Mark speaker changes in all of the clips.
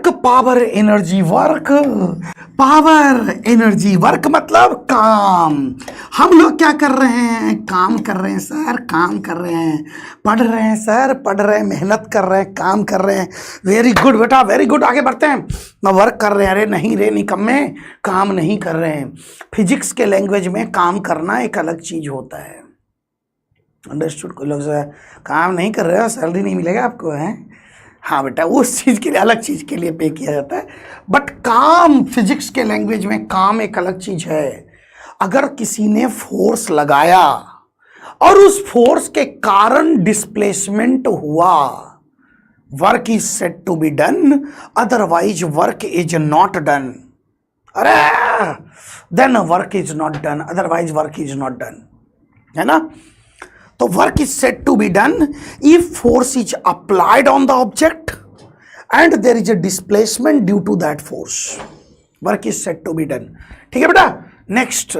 Speaker 1: Work power energy, work power energy, work मतलब काम। हम लोग क्या कर रहे हैं? काम कर रहे हैं सर, काम कर रहे हैं। पढ़ रहे हैं सर, पढ़ रहे हैं। मेहनत कर रहे हैं, काम कर रहे हैं। वेरी गुड बेटा, वेरी गुड। आगे बढ़ते हैं। मैं वर्क कर रहे हैं। अरे नहीं रे निकम्मे, काम नहीं कर रहे हैं। फिजिक्स के लैंग्वेज में काम करना एक अलग चीज होता है। अंडरस्टूड? कोई लोग काम नहीं कर रहे हो, सैलरी नहीं मिलेगा आपको, है? हाँ बेटा, उस चीज़ के लिए, अलग चीज़ के लिए पे किया जाता है। बट काम, फिजिक्स के लैंग्वेज में काम एक अलग चीज़ है। अगर किसी ने फोर्स लगाया और उस फोर्स के कारण डिस्प्लेसमेंट हुआ, work is said to be done, otherwise work is not done. अरे then work is not done, otherwise work is not done, है ना? तो work is said to be done if force is applied on the object and there is a displacement due to that force. Work is said to be done. ठीक है बेटा। Next,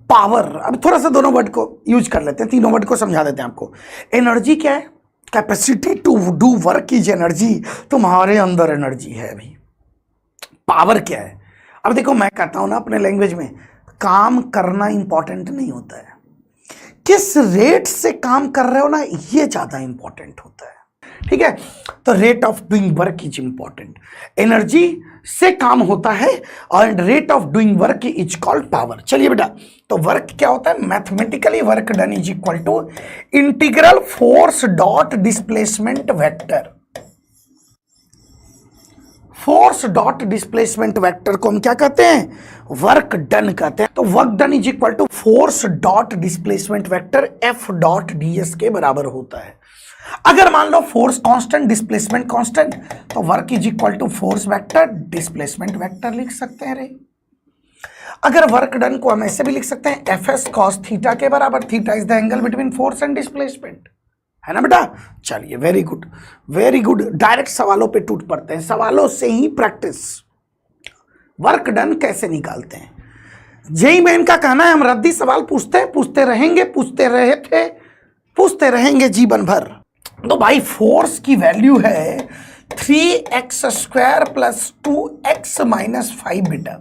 Speaker 1: power. अब थोड़ा सा दोनों वर्ड को use कर लेते हैं, तीनों वर्ड को समझा देते हैं आपको। एनर्जी क्या है? Capacity to do work is energy. तुम्हारे अंदर एनर्जी है अभी। पावर क्या है? अब देखो, मैं कहता हूं ना अपने लैंग्वेज में, काम करना इंपॉर्टेंट नहीं होता है, किस रेट से काम कर रहे हो ना, ये ज्यादा इंपॉर्टेंट होता है। ठीक है? तो rate of doing work is important. Energy से काम होता है और rate of doing work is called power. चलिए बेटा, तो वर्क क्या होता है? Mathematically work done is equal to integral force dot displacement vector. Force dot displacement vector को हम क्या कहते हैं? वर्क डन कहते हैं। तो work done is equal to force dot displacement vector F dot DS के बराबर होता है। अगर मान लो फोर्स कांस्टेंट, डिस्प्लेसमेंट कांस्टेंट, तो work is equal to force vector displacement vector लिख सकते हैं रे। अगर वर्क डन को हम ऐसे भी लिख सकते हैं, एफ एस कॉस थीटा के बराबर। Theta is the angle between force and displacement, है ना बेटा? चलिए, very good, very good. Direct सवालों पे टूट पड़ते हैं, सवालों से ही प्रैक्टिस। वर्क डन कैसे निकालते हैं? जेई मेन का कहना है हम रद्दी सवाल पूछते हैं, पूछते रहेंगे, पूछते रहे थे, पूछते रहेंगे जीवन भर। तो भाई फोर्स की वैल्यू है 3x² प्लस 2x माइनस 5 बेटा।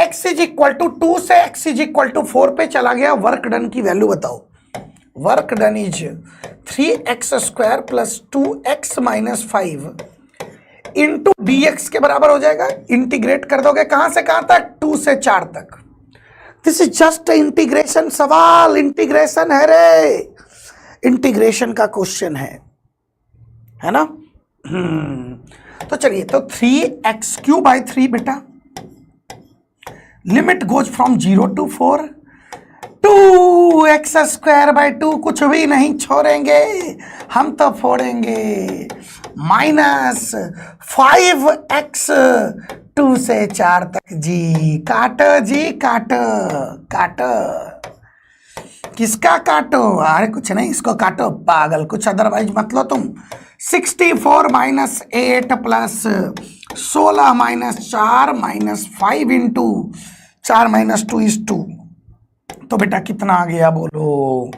Speaker 1: x इज इक्वल टू 2 से x इज इक्वल टू 4 पे चला गया। वर्क डन की वैल्यू बताओ। Work done is 3x² plus 2x minus 5 into dx के बराबर हो जाएगा। इंटीग्रेट कर दोगे कहां से कहां तक? 2 से 4 तक। दिस इज जस्ट इंटीग्रेशन सवाल, इंटीग्रेशन है रे, इंटीग्रेशन का क्वेश्चन है ना? तो चलिए, तो 3x³ 3 बेटा, limit goes from 0 to 4, 2x²/2 कुछ भी नहीं छोड़ेंगे, हम तो फोड़ेंगे, माइनस 5x 2 से 4 तक। जी काटो, जी काटो, काटो। किसका काटो? अरे कुछ नहीं, इसको काटो पागल, कुछ अदरवाइज मत लो तुम। 64 minus 8 plus 16 minus 4 minus 5 into 4 minus 2 is 2। तो बेटा कितना आ गया बोलो?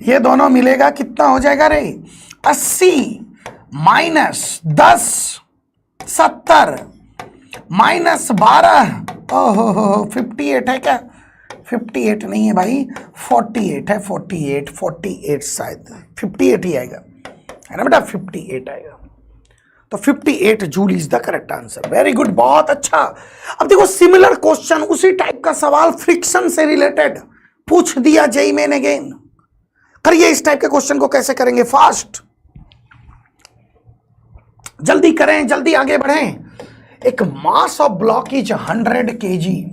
Speaker 1: ये दोनों मिलेगा कितना हो जाएगा रे? 80 माइनस 10 70 माइनस 12, ओहो 58 है क्या? 58 नहीं है भाई, 48 है। 48 शायद 58 ही आएगा, है ना बेटा? 58 आएगा। तो 58 joule is the correct answer. Very good, बहुत अच्छा। अब देखो, सिमिलर क्वेश्चन, उसी टाइप का सवाल फ्रिक्शन से रिलेटेड पूछ दिया जेई मेन अगेन। करिए, इस टाइप के क्वेश्चन को कैसे करेंगे? फास्ट, जल्दी करें, जल्दी आगे बढ़ें। एक mass of block is 100 kg।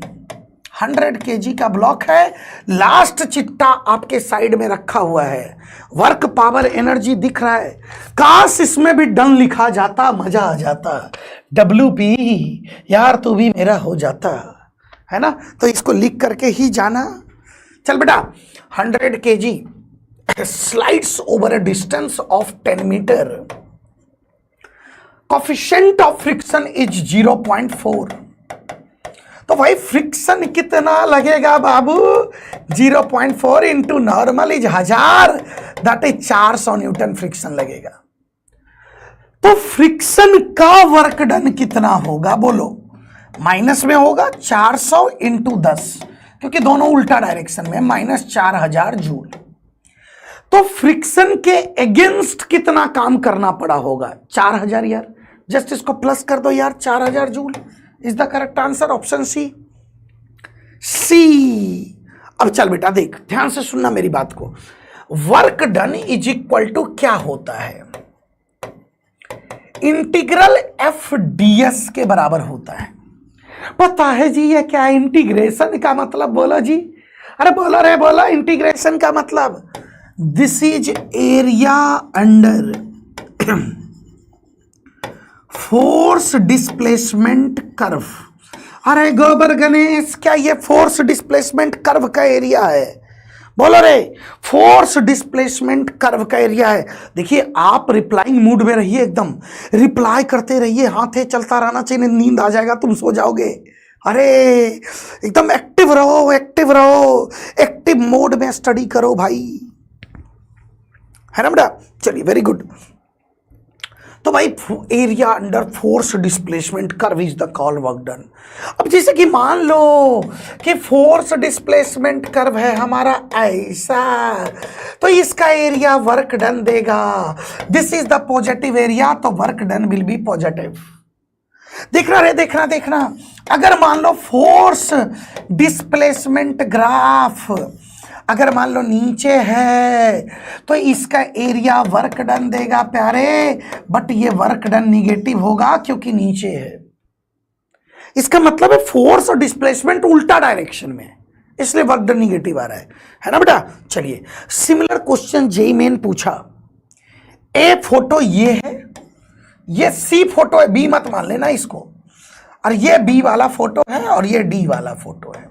Speaker 1: 100 kg का ब्लॉक है। लास्ट चिट्टा आपके साइड में रखा हुआ है। वर्क पावर एनर्जी दिख रहा है। काश इसमें भी डन लिखा जाता, मजा आ जाता। WP यार, तू भी मेरा हो जाता, है ना? तो इसको लिख करके ही जाना। चल बेटा, 100 kg slides over a distance of 10 metre. Coefficient of friction is 0.4। तो भाई फ्रिक्शन कितना लगेगा बाबू? 0.4 into normal is 1000, that is 400 newton friction लगेगा। तो फ्रिक्शन का वर्क डन कितना होगा बोलो? माइनस में होगा 400 इंटू 10, क्योंकि दोनों उल्टा डायरेक्शन में, माइनस 4000 जूल। तो फ्रिक्शन के अगेंस्ट कितना काम करना पड़ा होगा? 4000 यार, जस्ट इसको प्लस कर दो यार, 4000 joule is the correct answer, option C. C. अब चल बेटा देख, ध्यान से सुनना मेरी बात को। Work done is equal to क्या होता है? इंटीग्रल एफ डीएस के बराबर होता है। पता है जी ये क्या? इंटीग्रेशन का मतलब बोलो जी, अरे बोलो रे बोलो, इंटीग्रेशन का मतलब this is area under force displacement curve. अरे गोबर गणेश, क्या ये फोर्स डिस्प्लेसमेंट कर्व का एरिया है? बोलो रे, फोर्स डिस्प्लेसमेंट कर्व का एरिया है। देखिए आप रिप्लाइंग मूड में रहिए, एकदम रिप्लाई करते रहिए, हाथे चलता रहना चाहिए, नींद आ जाएगा तुम सो जाओगे। अरे एकदम एक्टिव रहो, एक्टिव रहो, एक्टिव मोड में स्टडी करो भाई, है ना बेटा? चलिए वेरी गुड। तो भाई area under force displacement curve is the call work done. अब जैसे कि मान लो कि फोर्स डिस्प्लेसमेंट कर्व है हमारा ऐसा, तो इसका एरिया वर्क डन देगा, this is the positive area, तो work done will be positive. देखना रे, देखना देखना, अगर मान लो फोर्स डिस्प्लेसमेंट ग्राफ अगर मान लो नीचे है तो इसका एरिया वर्क डन देगा प्यारे, बट ये वर्क डन निगेटिव होगा क्योंकि नीचे है। इसका मतलब है फोर्स और डिस्प्लेसमेंट उल्टा डायरेक्शन में, इसलिए वर्क डन निगेटिव आ रहा है ना बेटा? चलिए सिमिलर क्वेश्चन जेई मेन पूछा। ए फोटो ये है, ये सी फोटो है, बी मत मान लेना इसको, और ये बी वाला फोटो है और ये डी वाला फोटो है।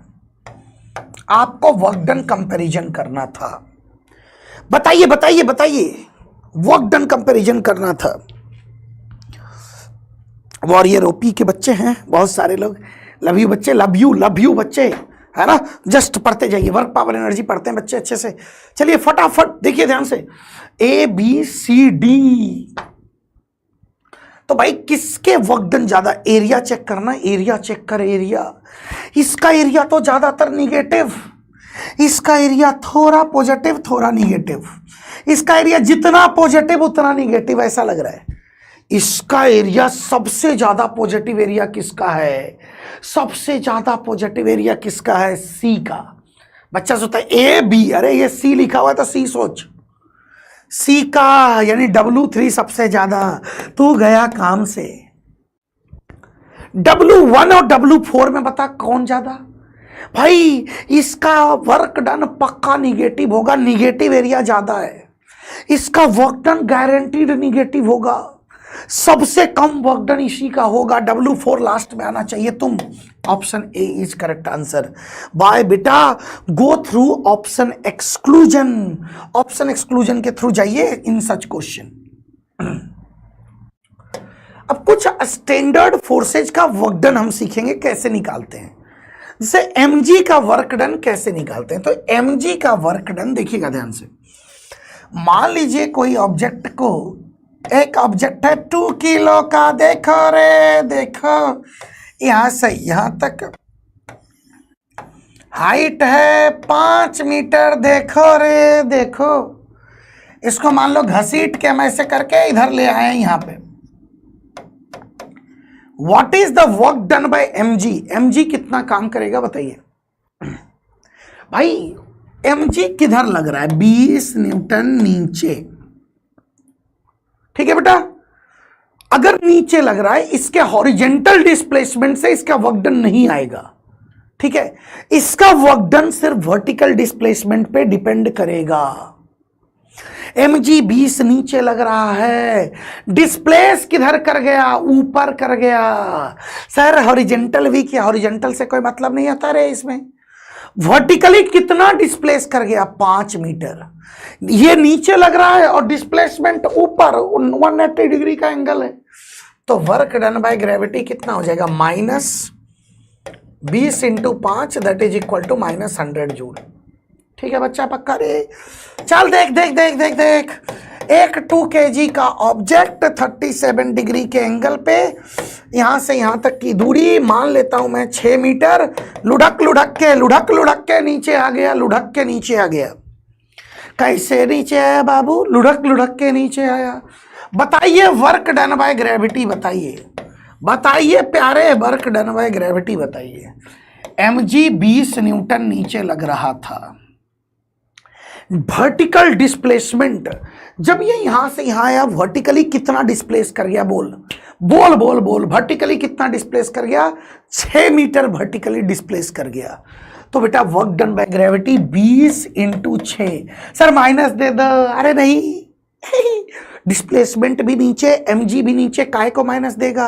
Speaker 1: आपको वर्क डन कंपैरिजन करना था। बताइए बताइए बताइए, वर्क डन कंपैरिजन करना था। वॉरियर ओपी के बच्चे हैं बहुत सारे लोग, लव यू बच्चे, लव यू बच्चे, है ना? जस्ट पढ़ते जाइए, वर्क पावर एनर्जी पढ़ते हैं बच्चे अच्छे से। चलिए फटाफट देखिए ध्यान से, ए बी सी डी। तो भाई किसके वर्क डन ज्यादा? एरिया चेक करना, एरिया चेक कर, एरिया। इसका एरिया तो ज्यादातर निगेटिव, इसका एरिया थोड़ा पॉजिटिव थोड़ा निगेटिव, इसका एरिया जितना पॉजिटिव उतना निगेटिव, ऐसा लग रहा है। इसका एरिया सबसे ज्यादा पॉजिटिव एरिया किसका है? सबसे ज्यादा पॉजिटिव एरिया किसका है? सी का। बच्चा सोचता है ए बी, अरे ये सी लिखा हुआ है तो सी सोच, सी का यानी W3 सबसे ज्यादा, तू गया काम से। W1 और W4 में बता कौन ज्यादा? भाई इसका वर्क डन पक्का निगेटिव होगा, निगेटिव एरिया ज्यादा है, इसका वर्क डन गारंटीड निगेटिव होगा, सबसे कम वर्क डन इसी का होगा। W4 लास्ट में आना चाहिए तुम। Option A is correct answer. By बेटा go through option exclusion, option exclusion के थ्रू जाइए इन सच क्वेश्चन। अब कुछ स्टैंडर्ड फोर्सेज का वर्क डन हम सीखेंगे कैसे निकालते हैं। जैसे mg का वर्क डन कैसे निकालते हैं, तो mg का वर्क डन देखिएगा ध्यान से। मान लीजिए कोई ऑब्जेक्ट को, एक ऑब्जेक्ट है 2 किलो का, देखो रे देखो, यहां से यहां तक हाइट है 5 मीटर, देखो रे देखो। इसको मान लो घसीट के हम ऐसे करके इधर ले आए यहां पे। What is the work done bye mg? mg कितना काम करेगा बताइए भाई। mg किधर लग रहा है? 20 न्यूटन नीचे, ठीक है बेटा? अगर नीचे लग रहा है, इसके हॉरिजेंटल डिस्प्लेसमेंट से इसका वर्क डन नहीं आएगा, ठीक है? इसका वर्क डन सिर्फ वर्टिकल डिस्प्लेसमेंट पे डिपेंड करेगा। mg 20 नीचे लग रहा है, डिस्प्लेस किधर कर गया? ऊपर कर गया। सर हॉरिजेंटल भी किया, हॉरिजेंटल से कोई मतलब नहीं आता रे इसमें। वर्टिकली कितना डिस्प्लेस कर गया? 5 मीटर। ये नीचे लग रहा है और डिस्प्लेसमेंट ऊपर 180 डिग्री का एंगल है, तो वर्क डन बाय ग्रेविटी कितना हो जाएगा? -20 into 5 that is equal to -100 joule. ठीक है बच्चा, पक्का रे? चल देख देख देख देख देख, एक 2 kg का ऑब्जेक्ट 37 डिग्री के एंगल पे यहां से यहां तक की दूरी मान लेता हूं मैं 6 मीटर, लुढ़क लुढ़क के नीचे आ गया, लुढ़क के नीचे आ गया। कैसे नीचे आया बाबू? लुढ़क के नीचे आया। बताइए वर्क डन बाय ग्रेविटी, बताइए प्यारे, वर्क डन बाय ग्रेविटी बताइए। mg 20 न्यूटन नीचे लग रहा था। वर्टिकल डिस्प्लेसमेंट, जब ये यहां से यहां आया, वर्टिकली कितना डिस्प्लेस कर गया? बोल वर्टिकली कितना डिस्प्लेस कर गया? 6 मीटर वर्टिकली डिस्प्लेस कर गया। तो बेटा work done by gravity 20 into 6। Sir minus दे दो। अरे नहीं डिस्प्लेसमेंट भी नीचे, mg भी नीचे, काय को माइनस देगा,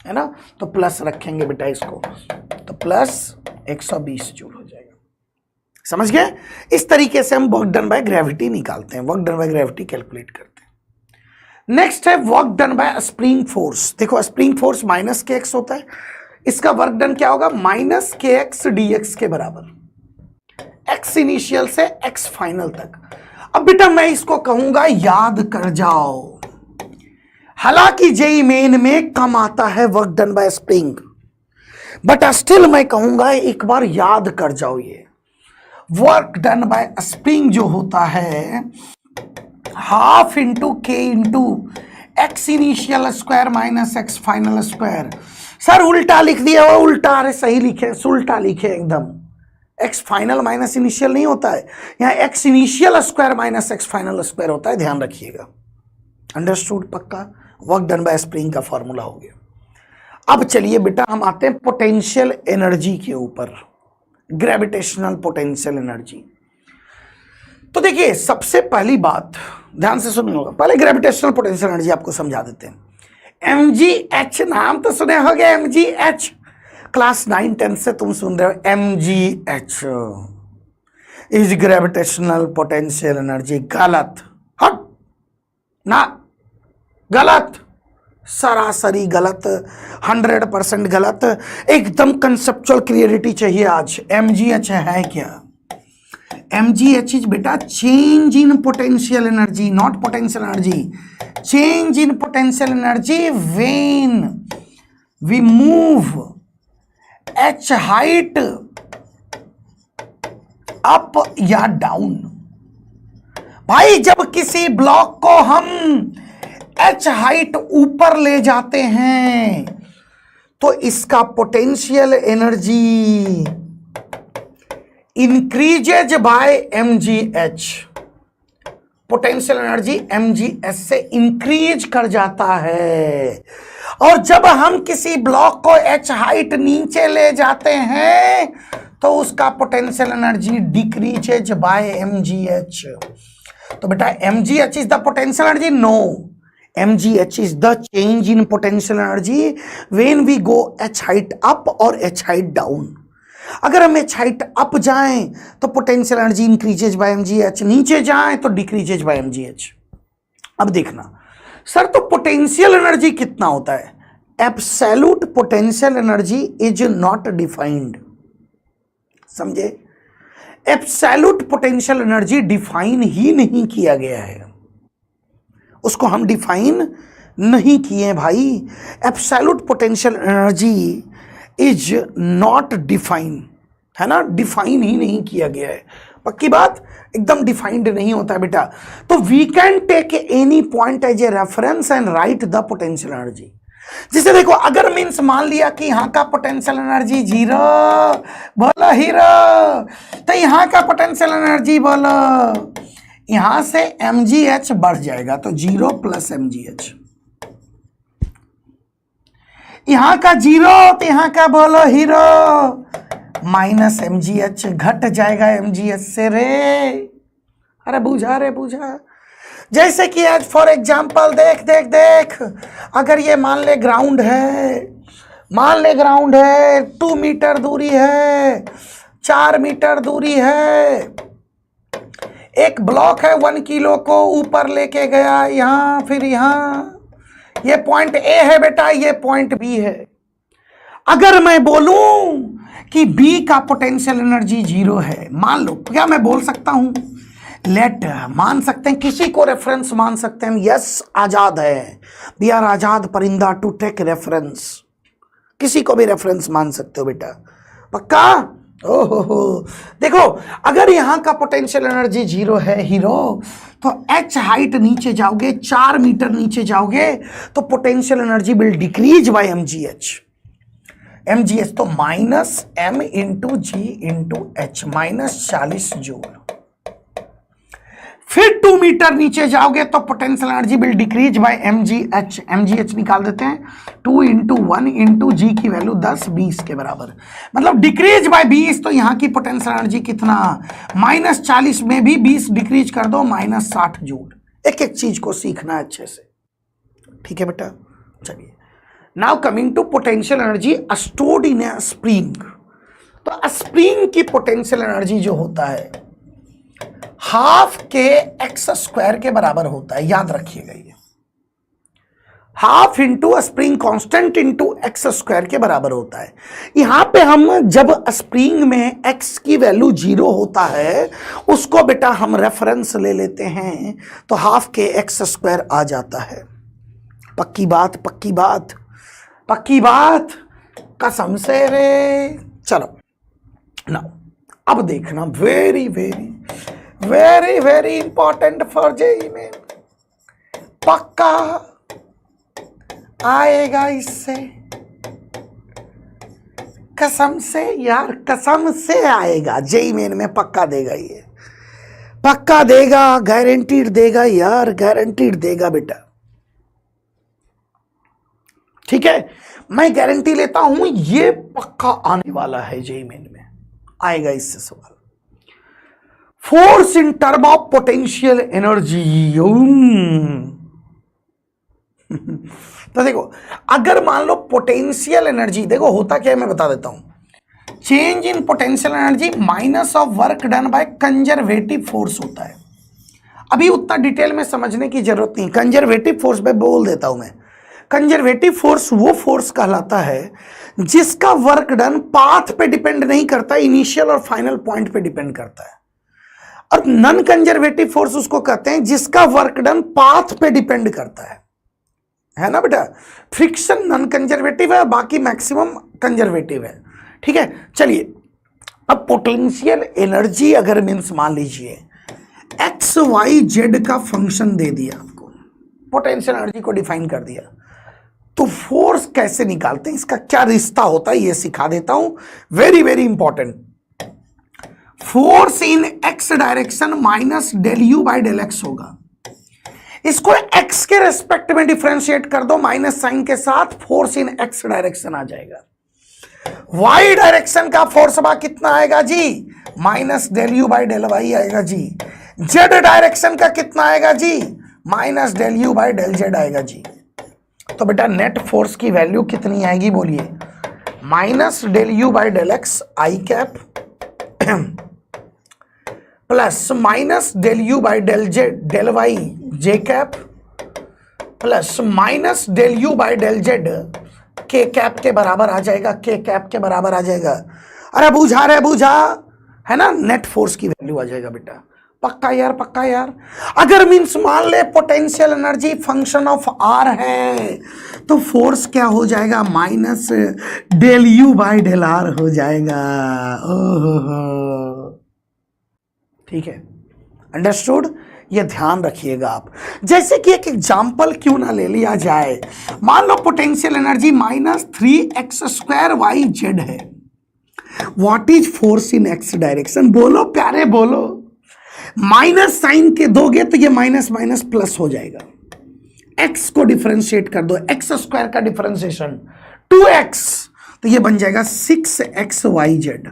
Speaker 1: है ना? तो प्लस रखेंगे बेटा इसको, तो प्लस 120 जूल हो जाएगा। समझ गए? इस तरीके से हम वर्क डन बाय ग्रेविटी निकालते हैं, work done by gravity calculate करते हैं। नेक्स्ट है work done bye spring force. देखो स्प्रिंग फोर्स माइनस के एक्स होता है, इसका वर्क डन क्या होगा? माइनस के एक्स डी एक्स के बराबर, एक्स इनिशियल से एक्स फाइनल तक। अब बेटा मैं इसको कहूंगा याद कर जाओ, हालांकि जेई मेन में कम आता है work done bye spring, but still मैं कहूंगा एक बार याद कर जाओ। ये वर्क डन बाय स्प्रिंग जो होता है हाफ इंटू के into x initial square minus x final square. Sir उल्टा लिख दिया हो, उल्टा? अरे सही लिखे, उल्टा लिखे एकदम। एक्स फाइनल माइनस इनिशियल नहीं होता है, यहाँ x initial square minus x final square होता है, ध्यान रखिएगा। अंडरस्टूड? पक्का? वर्क डन बाय स्प्रिंग का फॉर्मूला हो गया। अब चलिए बेटा हम आते हैं पोटेंशियल एनर्जी के ऊपर, ग्रेविटेशनल पोटेंशियल एनर्जी। तो देखिए सबसे पहली बात ध्यान से सुनिएगा, पहले ग्रेविटेशनल पोटेंशियल एनर्जी आपको समझा देते हैं। mgh, नाम तो सुने होंगे mgh, क्लास 9-10 से तुम सुन रहे हो। mgh is gravitational potential energy. गलत, हट ना, गलत, सरासरी गलत, 100% गलत, एकदम कंसेप्चुअल क्लियरिटी चाहिए आज। mgh है क्या? mgh इज बेटा change in potential energy, not potential energy, change in potential energy when we move h height up या डाउन। भाई जब किसी ब्लॉक को हम h हाइट ऊपर ले जाते हैं तो इसका potential energy increases by mgh, potential energy mgh से इंक्रीज कर जाता है। और जब हम किसी ब्लॉक को h हाइट नीचे ले जाते हैं तो उसका potential energy decreases by mgh। तो बेटा mgh is the potential energy? No, mgh is the change in potential energy when we go h height up और h height down। अगर हम h height up जाएं तो potential energy increases by mgh, नीचे जाएं तो डिक्रीजेज बाय mgh। अब देखना सर, तो पोटेंशियल एनर्जी कितना होता है? Absolute potential energy is not defined. समझे? एब्सोल्यूट पोटेंशियल एनर्जी डिफाइन ही नहीं किया गया है, उसको हम डिफाइन नहीं किए भाई। Absolute potential energy is not define, है ना, डिफाइन ही नहीं किया गया है। पक्की बात, एकदम डिफाइंड नहीं होता है बेटा। तो we can take any point as a reference and write the potential energy. जिसे देखो अगर मीन्स मान लिया कि यहाँ का पोटेंशियल एनर्जी 0, बोलो हीरो, तो यहाँ का पोटेंशियल एनर्जी बोलो, यहां से mgh बढ़ जाएगा तो 0 प्लस mgh, यहां का 0 तो यहां का बोलो हीरो माइनस mgh, घट जाएगा mgh से रे। अरे बुझा रे बुझा। जैसे कि आज फॉर एग्जाम्पल देख देख देख, अगर ये मान ले ग्राउंड है, मान ले ग्राउंड है, 2 मीटर दूरी है, 4 मीटर दूरी है, एक ब्लॉक है 1 किलो को ऊपर लेके गया, यहाँ फिर यहाँ, ये पॉइंट ए है बेटा, ये पॉइंट बी है। अगर मैं बोलूं कि बी का पोटेंशियल एनर्जी 0 है, मान लो, क्या मैं बोल सकता हूं लेट मान सकते हैं, किसी को रेफरेंस मान सकते हैं, यस आजाद है, वी आर आजाद परिंदा टू टेक रेफरेंस, किसी को भी रेफरेंस मान सकते हो बेटा, पक्का। ओहो देखो, अगर यहां का पोटेंशियल एनर्जी 0 है हीरो, तो h हाइट नीचे जाओगे, 4 मीटर नीचे जाओगे, तो potential energy will decrease by mgh। mgh तो माइनस m इंटू जी इंटू एच, माइनस 40 जूल। फिर 2 मीटर नीचे जाओगे तो potential energy will decrease by mgh। mgh निकाल देते हैं, 2 इंटू 1 इंटू जी की वैल्यू 10 20 के बराबर, मतलब डिक्रीज बाय 20। तो यहां की पोटेंशियल एनर्जी कितना, माइनस 40 में भी 20 डिक्रीज कर दो, माइनस 60 जूल। एक एक चीज को सीखना है अच्छे से, ठीक है बेटा। चलिए now coming to potential energy stored in a spring. तो स्प्रिंग की पोटेंशियल एनर्जी जो होता है हाफ के एक्स स्क्वायर के बराबर होता है, याद रखिएगा ये, half into spring constant into x square के बराबर होता है। यहां पे हम जब स्प्रिंग में एक्स की वैल्यू 0 होता है, उसको बेटा हम रेफरेंस ले लेते हैं, तो हाफ के एक्स स्क्वायर आ जाता है। पक्की बात, पक्की बात, पक्की बात, कसम से रे। चलो ना अब देखना, very very very very important for JEE में, पक्का आएगा इससे, कसम से यार, कसम से आएगा जेई मेन में, पक्का देगा ये, पक्का देगा, गारंटीड देगा यार, गारंटीड देगा बेटा, ठीक है। मैं गारंटी लेता हूं ये पक्का आने वाला है जेई मेन में, आएगा इससे सवाल। Force in term of potential energy. तो देखो, अगर मान लो पोटेंशियल एनर्जी, देखो होता क्या है मैं बता देता हूं, change in potential energy minus of work done by conservative force होता है। अभी उतना डिटेल में समझने की जरूरत नहीं, कंजर्वेटिव फोर्स पे बोल देता हूं मैं। कंजर्वेटिव फोर्स वो फोर्स कहलाता है जिसका वर्क डन पाथ पे डिपेंड नहीं करता, इनिशियल और फाइनल पॉइंट पे डिपेंड करता है। और नॉन कंजर्वेटिव फोर्स उसको कहते हैं जिसका वर्क डन पाथ पे डिपेंड करता है ना बेटा। फ्रिक्शन नॉन कंजर्वेटिव है, बाकी मैक्सिमम कंजर्वेटिव है, ठीक है। चलिए अब पोटेंशियल एनर्जी अगर मीन्स मान लीजिए एक्स वाई जेड का फंक्शन दे दिया आपको, पोटेंशियल एनर्जी को डिफाइन कर दिया, तो फोर्स कैसे निकालते हैं, इसका क्या रिश्ता होता है ये सिखा देता हूं, very very important. Force in x direction minus del u by del x होगा, इसको एक्स के रेस्पेक्ट में डिफरेंशिएट कर दो माइनस साइन के साथ, फोर्स इन एक्स डायरेक्शन आ जाएगा। वाई डायरेक्शन का फोर्स बा कितना आएगा जी, minus del u by del y आएगा जी। जेड डायरेक्शन का कितना आएगा जी, minus del u by del z आएगा जी। तो बेटा नेट फोर्स की वैल्यू कितनी आएगी बोलिए, minus del u by del x i cap plus minus del u by del z del y j cap plus minus del u by del z k cap के बराबर आ जाएगा, के cap के बराबर आ जाएगा। अरे बूझा रे बूझा, है ना, नेट फोर्स की वैल्यू आ जाएगा बेटा, पक्का यार, पक्का यार। अगर मीन्स मान ले potential energy function of r है, तो फोर्स क्या हो जाएगा, minus del u by del r हो जाएगा। ओहो, ठीक है, अंडरस्टूड। ये ध्यान रखिएगा आप। जैसे कि एक एग्जाम्पल क्यों ना ले लिया जाए, मान लो potential energy minus 3x square y z है, what is force in x direction, बोलो प्यारे बोलो। माइनस साइन के दोगे तो ये माइनस माइनस प्लस हो जाएगा, एक्स को डिफरेंशिएट कर दो, एक्स स्क्वायर का डिफरेंशिएशन 2x, तो ये बन जाएगा 6x y z.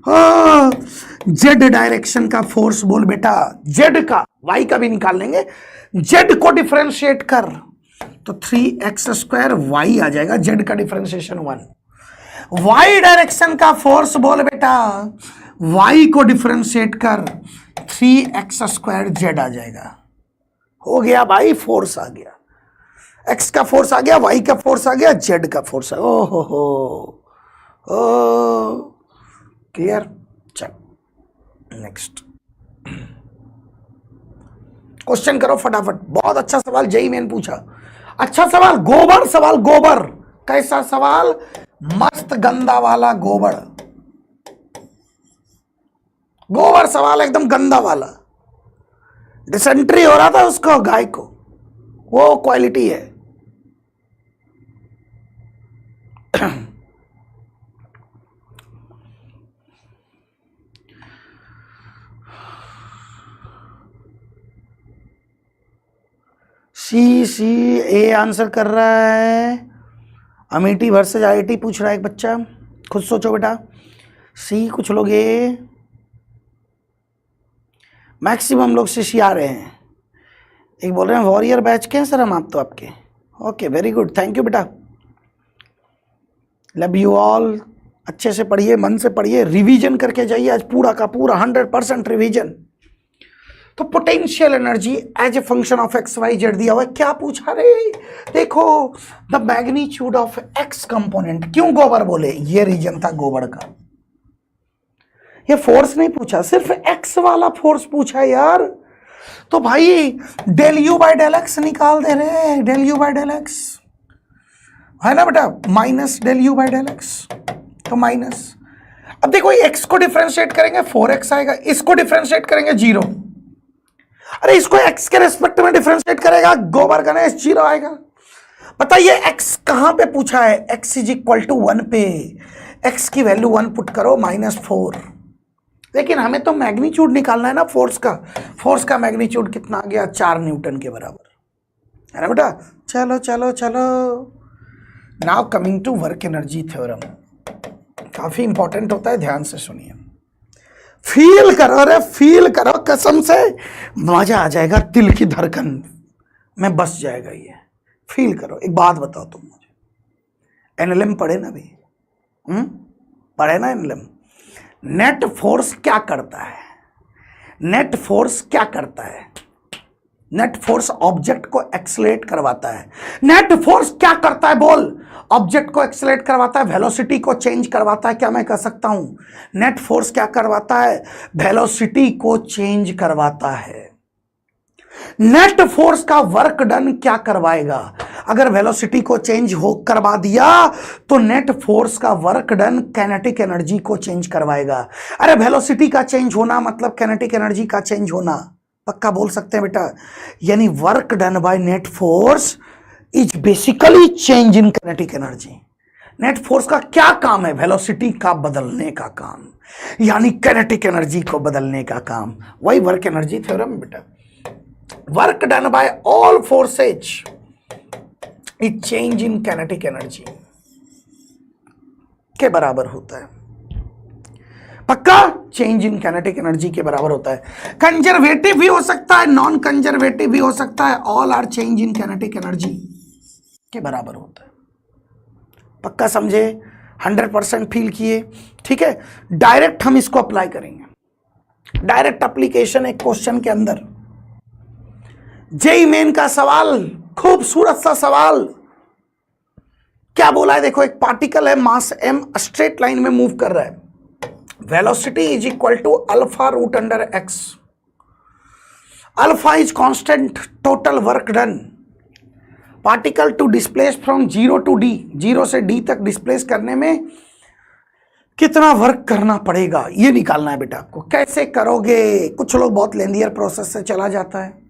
Speaker 1: Z direction का फोर्स बोल बेटा, जेड का, वाई का भी निकाल लेंगे, जेड को डिफरेंशिएट कर तो 3x स्क्वायर वाई आ जाएगा, जेड का डिफरेंशिएशन 1। वाई डायरेक्शन का फोर्स बोल बेटा, वाई को डिफरेंशिएट कर 3x स्क्वायर जेड आ जाएगा। हो गया भाई, फोर्स आ गया, एक्स का फोर्स आ गया, वाई का फोर्स आ गया, जेड का फोर्स आ गया। ओ हो क्लियर। चल नेक्स्ट, क्वेश्चन करो फटाफट। बहुत अच्छा सवाल जेई मेन पूछा, अच्छा सवाल। गोबर सवाल, गोबर कैसा सवाल? मस्त गंदा वाला गोबर, गोबर सवाल एकदम गंदा वाला। डिसेंट्री हो रहा था उसको, गाय को, वो क्वालिटी है। सी ए आंसर कर रहा है। अमेठी वर्सेज आईआईटी पूछ रहा है एक बच्चा, खुद सोचो बेटा। सी, कुछ लोग ए, मैक्सिमम लोग सी आ रहे हैं। एक बोल रहे हैं वॉरियर बैच के हैं सर हम आप तो आपके। Okay, very good, thank you बेटा, लव यू ऑल। अच्छे से पढ़िए, मन से पढ़िए, रिवीजन करके जाइए आज पूरा का पूरा 100% रिवीजन। तो potential energy as a function of x y z दिया हुआ है। क्या पूछा रे? देखो, the magnitude of x component. क्यों गोबर बोले? ये रीजन था गोबर का। ये फोर्स नहीं पूछा, सिर्फ एक्स वाला फोर्स पूछा यार। तो भाई del u by del x निकाल दे रहे, del u by del x है ना बेटा, minus del u by del x, तो माइनस। अब देखो एक्स को डिफरेंशिएट करेंगे 4x आएगा, इसको डिफरेंशिएट करेंगे 0। अरे इसको x के रेस्पेक्ट में डिफरेंशिएट करेगा गोबर गणेश, 0 आएगा। बताइए x कहां पे पूछा है? x इज इक्वल टू 1 पे, x की वैल्यू 1 पुट करो, -4। लेकिन हमें तो मैग्नीट्यूड निकालना है ना फोर्स का। फोर्स का मैग्नीट्यूड कितना आ गया? 4 न्यूटन के बराबर, है ना बेटा। चलो चलो चलो, now coming to work energy theorem. काफी इंपॉर्टेंट होता है, ध्यान से सुनिए। फील करो, अरे फील करो, कसम से मजा आ जाएगा, दिल की धड़कन में बस जाएगा ये। फील करो। एक बात बताओ तुम मुझे, एनएलएम पढ़े ना भी? पढ़े ना एनएलएम? नेट फोर्स क्या करता है? नेट फोर्स क्या करता है? नेट फोर्स ऑब्जेक्ट को एक्सेलरेट करवाता है। नेट फोर्स क्या करता है बोल? ऑब्जेक्ट को एक्सेलरेट करवाता है, वेलोसिटी को चेंज करवाता है। क्या मैं कह सकता हूं? नेट फोर्स क्या करवाता है? वेलोसिटी को चेंज करवाता है। नेट फोर्स का वर्क डन क्या करवाएगा? अगर वेलोसिटी को चेंज हो करवा दिया तो नेट फोर्स का वर्क डन काइनेटिक एनर्जी को चेंज करवाएगा। अरे वेलोसिटी का चेंज होना मतलब काइनेटिक एनर्जी का चेंज होना, पक्का बोल सकते हैं बेटा। यानी work done by net force is basically change in kinetic energy. Net force का क्या काम है? वेलोसिटी का बदलने का काम, यानी काइनेटिक एनर्जी को बदलने का काम। वही वर्क एनर्जी थ्योरम बेटा। Work done bye all forces is change in kinetic energy के बराबर होता है। पक्का चेंज इन काइनेटिक एनर्जी के बराबर होता है। कंजर्वेटिव भी हो सकता है, नॉन कंजर्वेटिव भी हो सकता है, all are change in kinetic energy के बराबर होता है। पक्का समझे? 100% फील किए? ठीक है, डायरेक्ट हम इसको अप्लाई करेंगे। डायरेक्ट एप्लीकेशन एक क्वेश्चन के अंदर। जेई मेन का सवाल, खूबसूरत सा सवाल। क्या बोला है देखो, एक पार्टिकल है, मास m, स्ट्रेट लाइन में मूव कर रहा है। Velocity is equal to alpha root under x. Alpha is constant, total work done. Particle to displace from 0 to d, 0 से d तक डिस्प्लेस करने में कितना वर्क करना पड़ेगा, ये निकालना है बेटा आपको। कैसे करोगे? कुछ लोग बहुत लेंदियर प्रोसेस से चला जाता है।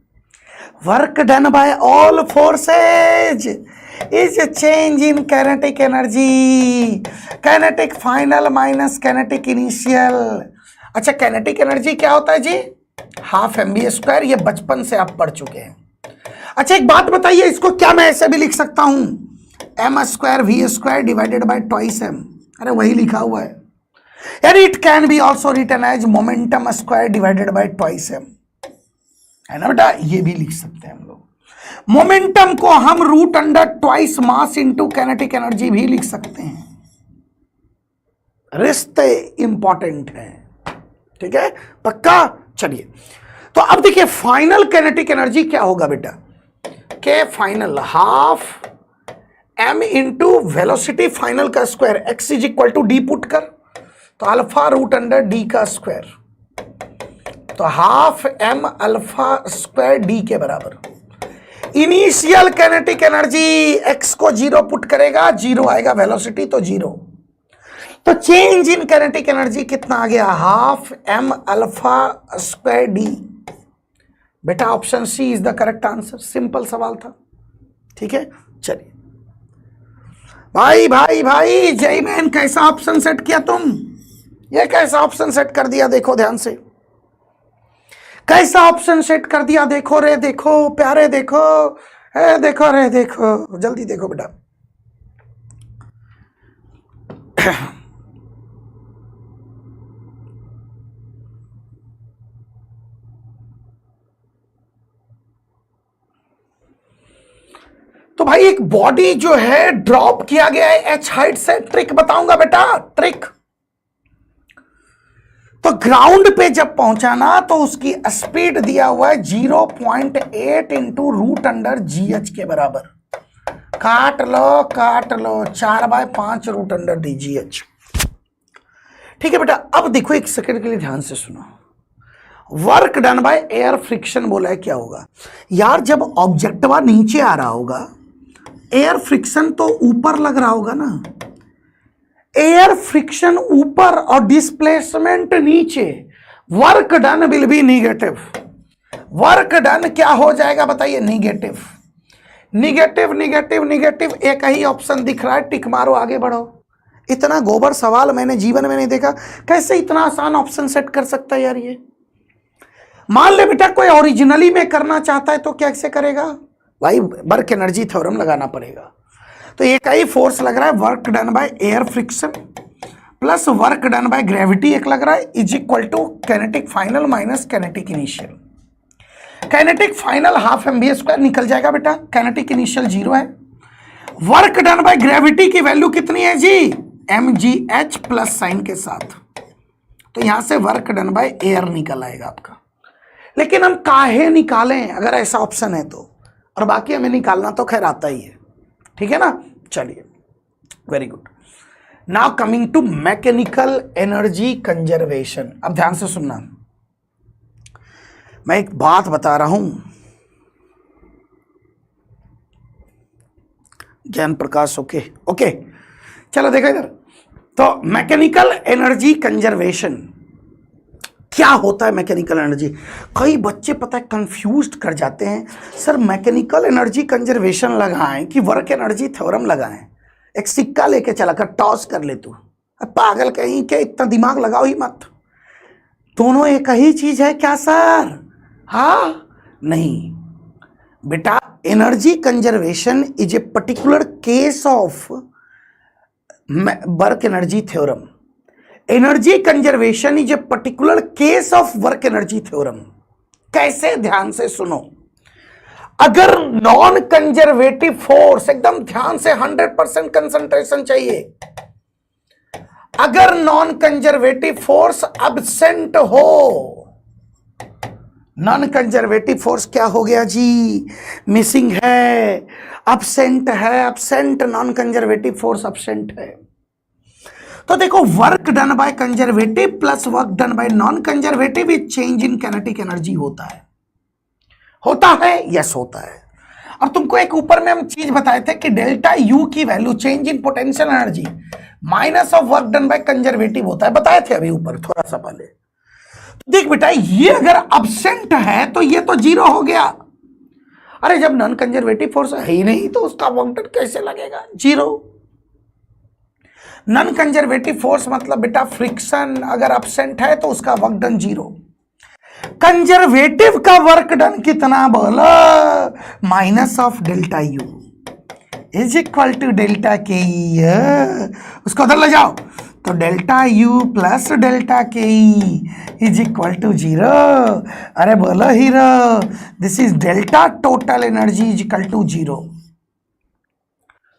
Speaker 1: Work done bye all forces is change in kinetic energy. Kinetic final minus kinetic initial. अच्छा, काइनेटिक एनर्जी क्या होता है जी? Half mv²। ये बचपन से आप पढ़ चुके हैं। अच्छा एक बात बताइए, इसको क्या मैं ऐसे भी लिख सकता हूं? m²v² divided by twice m। अरे वही लिखा हुआ है यार। It can be also written as momentum square divided by twice m, है ना बेटा? ये भी लिख सकते हैं हम लोग। मोमेंटम को हम root under twice mass into kinetic energy भी लिख सकते हैं। रिश्ते इंपॉर्टेंट है, ठीक है? पक्का? चलिए, तो अब देखिए फाइनल काइनेटिक एनर्जी क्या होगा बेटा? K final half m into velocity final का square, x is equal to D put कर, तो अल्फा रूट अंडर d का स्क्वायर तो half m alpha square D के बराबर। इनिशियल काइनेटिक एनर्जी एक्स को जीरो पुट करेगा, जीरो आएगा, वेलोसिटी तो जीरो। तो चेंज इन काइनेटिक एनर्जी कितना आ गया, half m alpha square D. बेटा option C is the correct answer. Simple सवाल था, ठीक है। चलिए भाई भाई भाई जय मैन, कैसा ऑप्शन सेट किया तुम, ये कैसा ऑप्शन सेट कर दिया, देखो ध्यान से कैसा ऑप्शन सेट कर दिया। देखो रे देखो प्यारे, देखो देखो रे देखो, जल्दी देखो बेटा। तो भाई एक बॉडी जो है ड्रॉप किया गया है एच हाइट से, ट्रिक बताऊंगा बेटा, ट्रिक। तो ग्राउंड पे जब पहुंचा ना तो उसकी स्पीड दिया हुआ है 0.8 इंटू रूट अंडर GH के बराबर। काट लो 4/5 रूट अंडर DGH। ठीक है बेटा। अब देखो एक सेकंड के लिए ध्यान से सुनो। Work done by air friction बोला है, क्या होगा यार, जब ऑब्जेक्टवा नीचे आ रहा होगा, एयर फ्रिक्शन तो ऊपर लग रहा होगा ना, एयर फ्रिक्शन ऊपर और डिस्प्लेसमेंट नीचे, work done will B negative. Work done क्या हो जाएगा बताइए, निगेटिव। निगेटिव निगेटिव निगेटिव, एक ही ऑप्शन दिख रहा है, टिक मारो आगे बढ़ो। इतना गोबर सवाल मैंने जीवन में नहीं देखा, कैसे इतना आसान ऑप्शन सेट कर सकता है यार ये। मान ले बेटा कोई ओरिजिनली में करना चाहता है तो कैसे करेगा भाई, वर्क एनर्जी थ्योरम लगाना पड़ेगा। तो एक ही फोर्स लग रहा है, work done by air friction plus work done by gravity एक लग रहा है, is equal to kinetic final minus kinetic initial. Kinetic final half mv square निकल जाएगा बेटा, काइनेटिक इनिशियल 0 है। वर्क डन बाय ग्रेविटी की वैल्यू कितनी है जी, mgh प्लस साइन के साथ। तो यहां से वर्क डन बाय एयर निकल आएगा आपका। लेकिन हम काहे निकालें अगर ऐसा ऑप्शन है तो, और बाकी हमें निकालना तो खैर आता ही है, ठीक है ना। चलिए very good. Now coming to mechanical energy conservation. अब ध्यान से सुनना, मैं एक बात बता रहा हूं, ज्ञान प्रकाश ओके ओके। चलो देखो इधर, तो मैकेनिकल एनर्जी कंजर्वेशन क्या होता है। मैकेनिकल एनर्जी, कई बच्चे पता है कंफ्यूज्ड कर जाते हैं, सर मैकेनिकल एनर्जी कंजर्वेशन लगाएं कि वर्क एनर्जी थ्योरम लगाएं। एक सिक्का लेके चला कर टॉस कर ले तू, पागल कहीं के, इतना दिमाग लगाओ ही मत। दोनों एक ही चीज है क्या सर, हाँ नहीं बेटा। Energy conservation is a particular case of work energy theorem. Energy conservation is a particular case of work energy theorem. कैसे, ध्यान से सुनो। अगर नॉन कंजर्वेटिव फोर्स, एकदम ध्यान से 100% कंसंट्रेशन चाहिए, अगर नॉन कंजर्वेटिव फोर्स अब्सेंट हो, नॉन कंजर्वेटिव फोर्स क्या हो गया जी, मिसिंग है, अब्सेंट है, absent non conservative force absent है। तो देखो work done by conservative plus work done bye non conservative is change in kinetic energy होता है, यस होता है। और तुमको एक ऊपर में हम चीज बताए थे कि डेल्टा यू की value change in potential energy minus of work done by conservative होता है, बताए थे अभी ऊपर थोड़ा सा पहले। तो देख बेटा ये अगर अब्सेंट है तो ये तो 0 हो गया। अरे जब नॉन कंजर्वेटिव फोर्स है ही नहीं तो उसका वर्क डन कैसे लगेगा, 0। नॉन कंजर्वेटिव फोर्स मतलब बेटा फ्रिक्शन अगर अब्सेंट है तो उसका वर्क डन 0। कंजर्वेटिव का वर्क डन कितना बोला, minus of delta U is equal to delta K E. उसको उधर ले जाओ, तो delta U plus delta K E is equal to 0। अरे बोलो hero, this is delta total energy is equal to 0।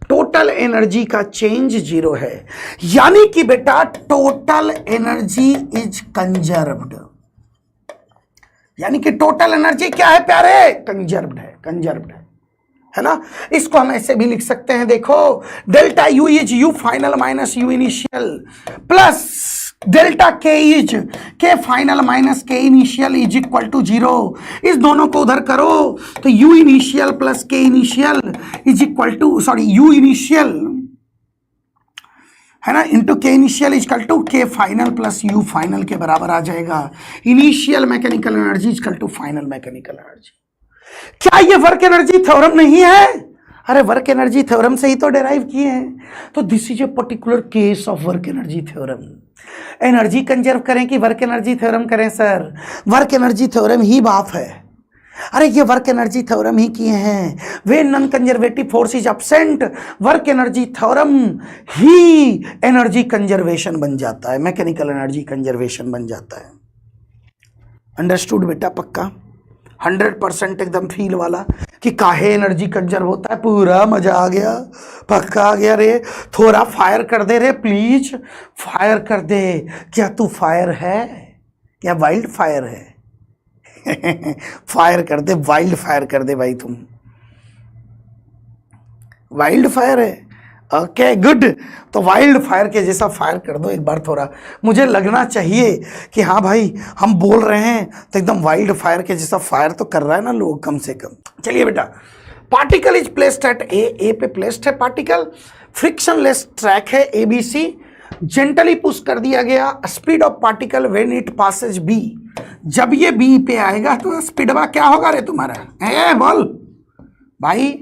Speaker 1: Total energy का चेंज 0 है, यानी कि बेटा टोटल एनर्जी इज कंजर्व्ड। यानी कि टोटल एनर्जी क्या है प्यारे, कंजर्व्ड है, कंजर्व्ड है ना। इसको हम ऐसे भी लिख सकते हैं, देखो delta U is U final minus U initial plus delta K is K final minus K initial is equal to 0। इस दोनों को उधर करो तो U initial plus K initial is equal to, sorry, U initial है ना into K initial is equal to K final plus U final के बराबर आ जाएगा। Initial mechanical energy is equal to final mechanical energy. क्या ये work energy theorem नहीं है? अरे वर्क एनर्जी थ्योरम से ही तो डेराइव किए हैं। तो this is a particular case of work energy theorem. Energy conserve करें कि वर्क एनर्जी थ्योरम करें? सर वर्क एनर्जी थ्योरम ही बात है। अरे ये वर्क एनर्जी थ्योरम ही किए हैं। वे non conservative force is absent, work energy theorem ही एनर्जी कंजर्वेशन बन जाता है, मैकेनिकल एनर्जी कंजर्वेशन बन जाता है। अंडरस्टूड बेटा? पक्का 100% एकदम फील वाला कि काहे एनर्जी कंजर्व होता है, पूरा मजा आ गया, पक्का आ गया रे। थोड़ा फायर कर दे रे प्लीज, फायर कर दे। क्या तू फायर है? क्या वाइल्ड फायर है? फायर कर दे, वाइल्ड फायर कर दे भाई, तुम वाइल्ड फायर है। ओके गुड, तो वाइल्ड फायर के जैसा फायर कर दो एक बार। थोड़ा मुझे लगना चाहिए कि हाँ भाई हम बोल रहे हैं तो एकदम वाइल्ड फायर के जैसा फायर तो कर रहा है ना लोग कम से कम। चलिए बेटा, पार्टिकल इज प्लेस्ड एट ए पे प्लेस्ड है पार्टिकल, फ्रिक्शनलेस ट्रैक है ABC, जेंटली पुश कर दिया गया। Speed of particle when it Passage B, जब ये B पे आएगा तो स्पीडवा क्या होगा रे तुम्हारा? बोल भाई,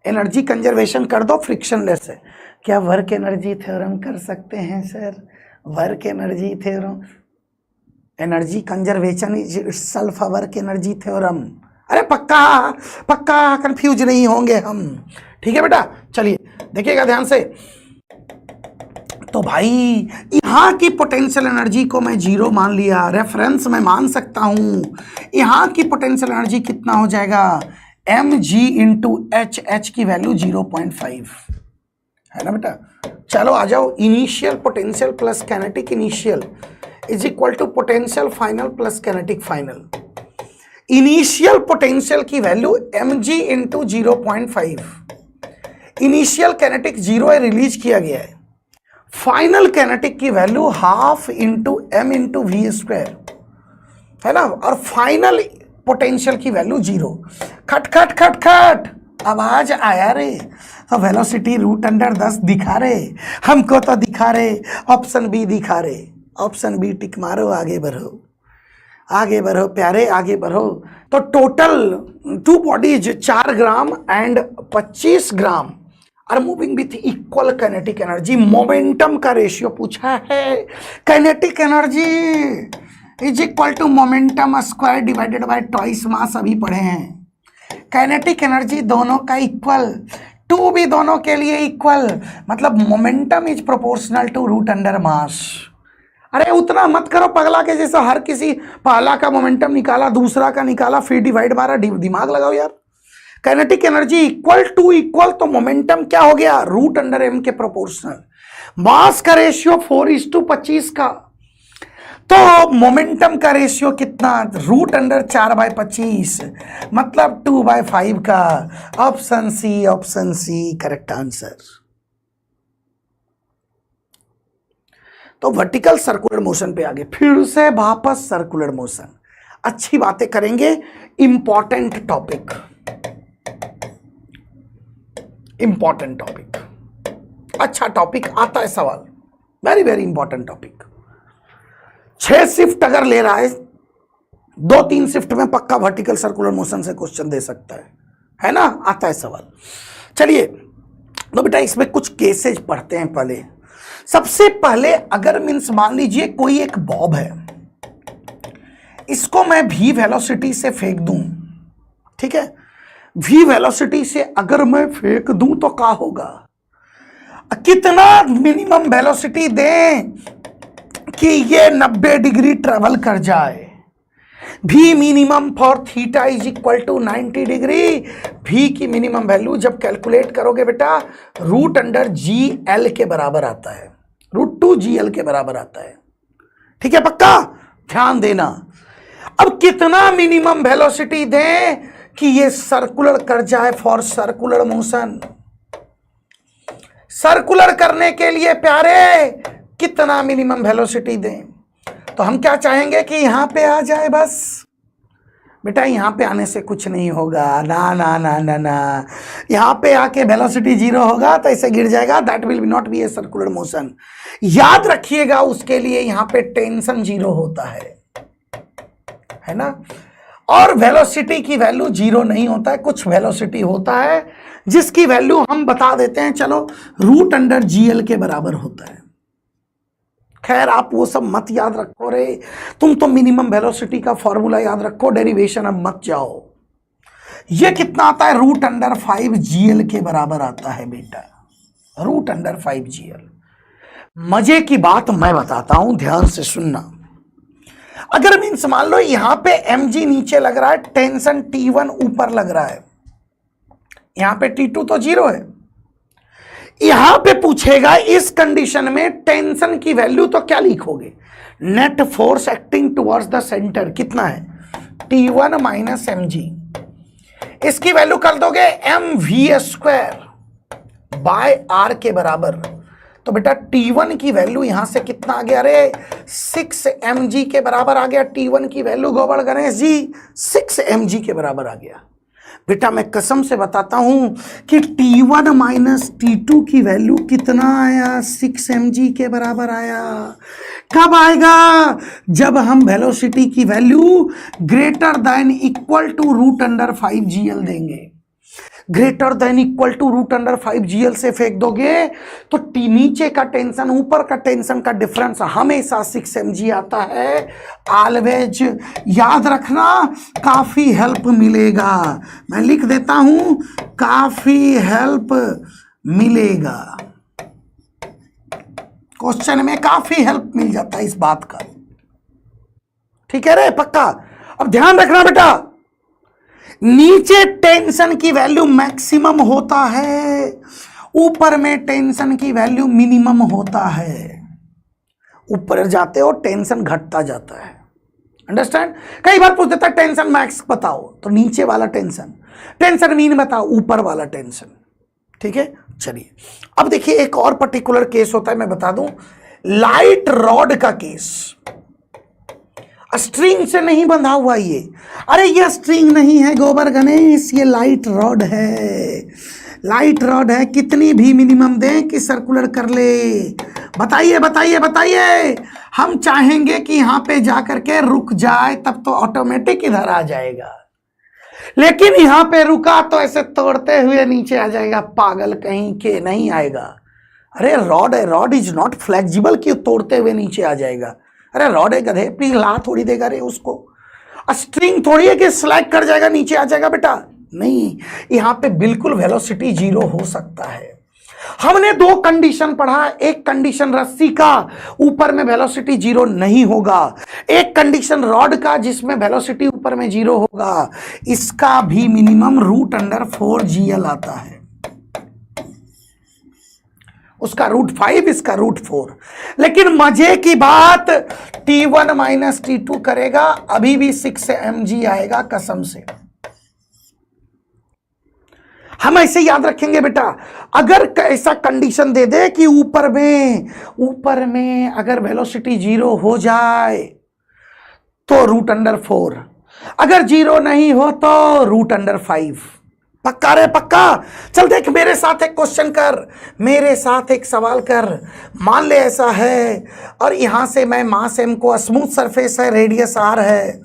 Speaker 1: एनर्जी कंजर्वेशन कर दो फ्रिक्शनलेस है। क्या वर्क एनर्जी थ्योरम कर सकते हैं sir? Work energy theorem, energy conservation is itself a work energy theorem. अरे पक्का पक्का कंफ्यूज नहीं होंगे हम, ठीक है बेटा? चलिए देखिएगा ध्यान से। तो भाई यहाँ की पोटेंशियल एनर्जी को मैं 0 मान लिया, रेफरेंस में मान सकता हूँ। यहाँ की पोटेंशियल एनर्जी कितना हो जाएगा? mg इंटू एच की वैल्यू 0.5 है ना बेटा? चलो आ जाओ। Initial potential plus kinetic initial is equal to potential final plus kinetic final. Initial potential की value mg into 0.5, initial kinetic 0 है, रिलीज किया गया है। फाइनल कैनेटिक की value half into m into V square है ना, और फाइनल पोटेंशियल की वैल्यू 0। खट खट खट खट आवाज आया रे। तो वेलोसिटी √10 दिखा रहे हमको, तो दिखा रहे ऑप्शन बी दिखा रहे। ऑप्शन बी टिक मारो, आगे बढ़ो, आगे बढ़ो प्यारे, आगे बढ़ो। तो total 2 bodies 4 gram and 25 gram are moving with equal kinetic energy. Momentum का रेशियो पूछा है। Kinetic energy is equal to momentum square divided by twice mass, अभी पढ़े हैं। काइनेटिक एनर्जी दोनों का इक्वल, 2 भी दोनों के लिए इक्वल, मतलब momentum is proportional to √under mass. अरे उतना मत करो पगला के जैसा, हर किसी पहला का मोमेंटम निकाला, दूसरा का निकाला, फिर डिवाइड मारा। दिमाग लगाओ यार। Kinetic energy equal to equal, तो मोमेंटम क्या हो गया? √m के प्रोपोर्शनल। मास का रेशियो 4:25 का, तो मोमेंटम का रेशियो कितना? √4/25, मतलब 2/5 का। Option C correct answer. तो वर्टिकल सर्कुलर मोशन पे आगे, फिर से वापस सर्कुलर मोशन। अच्छी बातें करेंगे, इंपॉर्टेंट टॉपिक, इंपॉर्टेंट टॉपिक, अच्छा टॉपिक आता है सवाल, very very important topic. 6 shift अगर ले रहा है, 2-3 शिफ्ट में पक्का वर्टिकल सर्कुलर मोशन से क्वेश्चन दे सकता है ना? आता है सवाल। चलिए तो बेटा इसमें कुछ केसेज पढ़ते हैं पहले। सबसे पहले अगर मीन्स मान लीजिए कोई एक बॉब है, इसको मैं v वेलोसिटी से फेंक दूं, ठीक है? v वेलोसिटी से अगर मैं फेंक दूं तो क्या होगा? कितना मिनिमम वेलोसिटी दें कि ये 90 डिग्री ट्रेवल कर जाए? v minimum for theta is equal to 90 degree. v की मिनिमम वैल्यू जब कैलकुलेट करोगे बेटा √GL के बराबर आता है, √2GL के बराबर आता है, ठीक है? पक्का ध्यान देना। अब कितना मिनिमम वेलोसिटी दें कि ये सर्कुलर कर जाए फॉर सर्कुलर मोशन? सर्कुलर करने के लिए प्यारे कितना मिनिमम वेलोसिटी दें? तो हम क्या चाहेंगे कि यहां पे आ जाए बस। बेटा यहां पे आने से कुछ नहीं होगा, ना ना ना ना ना, यहां पे आके वेलोसिटी जीरो होगा तो ऐसे गिर जाएगा, that will not be a circular motion. याद रखिएगा उसके लिए यहां पे टेंशन जीरो होता है ना। और वेलोसिटी की वैल्यू जीरो नहीं होता है, कुछ वेलोसिटी होता है जिसकी वैल्यू हम बता देते हैं, चलो √GL के बराबर होता है। खैर आप वो सब मत याद रखो रे, तुम तो मिनिमम वेलोसिटी का फॉर्मूला याद रखो, डेरिवेशन अब मत जाओ। ये कितना आता है? √5GL के बराबर आता है बेटा, √5GL। मजे की बात मैं बताता हूं, ध्यान से सुनना। अगर मीन्स मान लो यहां पे mg नीचे लग रहा है, टेंशन T1 ऊपर लग रहा है, यहां पे T2 तो जीरो है। यहां पे पूछेगा इस कंडीशन में टेंशन की वैल्यू, तो क्या लिखोगे? Net force acting towards the centre कितना है? T1 - mg। इसकी वैल्यू कर दोगे mv² r के बराबर। तो बेटा T1 की वैल्यू यहां से कितना आ गया? अरे 6 mg के बराबर आ गया। T1 की वैल्यू गोबर गणेश जी 6 mg के बराबर आ गया। बेटा मैं कसम से बताता हूं कि T1 - T2 की वैल्यू कितना आया? 6 mg के बराबर आया। कब आएगा? जब हम वेलोसिटी की value greater than equal to √5GL देंगे। Greater than equal to √5GL से फेंक दोगे तो नीचे का टेंशन ऊपर का टेंशन का डिफरेंस हमेशा 6 mg आता है। ऑलवेज याद रखना, काफी हेल्प मिलेगा। मैं लिख देता हूं, काफी हेल्प मिलेगा। क्वेश्चन में काफी हेल्प मिल जाता है इस बात का। ठीक है रे, पक्का? अब ध्यान रखना बेटा, नीचे टेंशन की वैल्यू मैक्सिमम होता है, ऊपर में टेंशन की वैल्यू मिनिमम होता है। ऊपर जाते हो टेंशन घटता जाता है। अंडरस्टैंड? कई बार पूछ देता है टेंशन मैक्स बताओ, तो नीचे वाला टेंशन, टेंशन मीन बताओ ऊपर वाला टेंशन। ठीक है, चलिए अब देखिए एक और पर्टिकुलर केस होता है, मैं बता दूं, लाइट रॉड का केस। स्ट्रिंग से नहीं बंधा हुआ ये, अरे ये स्ट्रिंग नहीं है गोबर गणेश, ये लाइट रॉड है। लाइट रॉड है, कितनी भी मिनिमम दें कि सर्कुलर कर ले। बताइए बताइए बताइए, हम चाहेंगे कि यहां पे जाकर के रुक जाए, तब तो ऑटोमेटिक इधर आ जाएगा, लेकिन यहां पे रुका तो ऐसे तोड़ते हुए नीचे आ जाएगा। पागल कहीं के, नहीं आएगा। अरे रॉड है, रॉड इज नॉट फ्लेक्सिबल कि तोड़ते हुए नीचे आ जाएगा। अरे रॉड है गधे, पिघला थोड़ी देगा रे उसको। स्ट्रिंग थोड़ी है कि स्लाइड कर जाएगा नीचे आ जाएगा बेटा, नहीं। यहां पे बिल्कुल वेलोसिटी जीरो हो सकता है। हमने दो कंडीशन पढ़ा, एक कंडीशन रस्सी का, ऊपर में वेलोसिटी जीरो नहीं होगा, एक कंडीशन रॉड का जिसमें वेलोसिटी ऊपर में जीरो होगा। इसका भी मिनिमम √4GL आता है, उसका √5, इसका √4। लेकिन मजे की बात, T1 - T2 करेगा अभी भी 6 mg आएगा, कसम से। हम ऐसे याद रखेंगे बेटा, अगर ऐसा कंडीशन दे दे कि ऊपर में अगर वेलोसिटी जीरो हो जाए तो √4, अगर जीरो नहीं हो तो √5। पक्का रे पक्का? चल देख, मेरे साथ एक क्वेश्चन कर, मेरे साथ एक सवाल कर। मान ले ऐसा है और यहां से मैं मास m को, स्मूथ सरफेस है, रेडियस r है,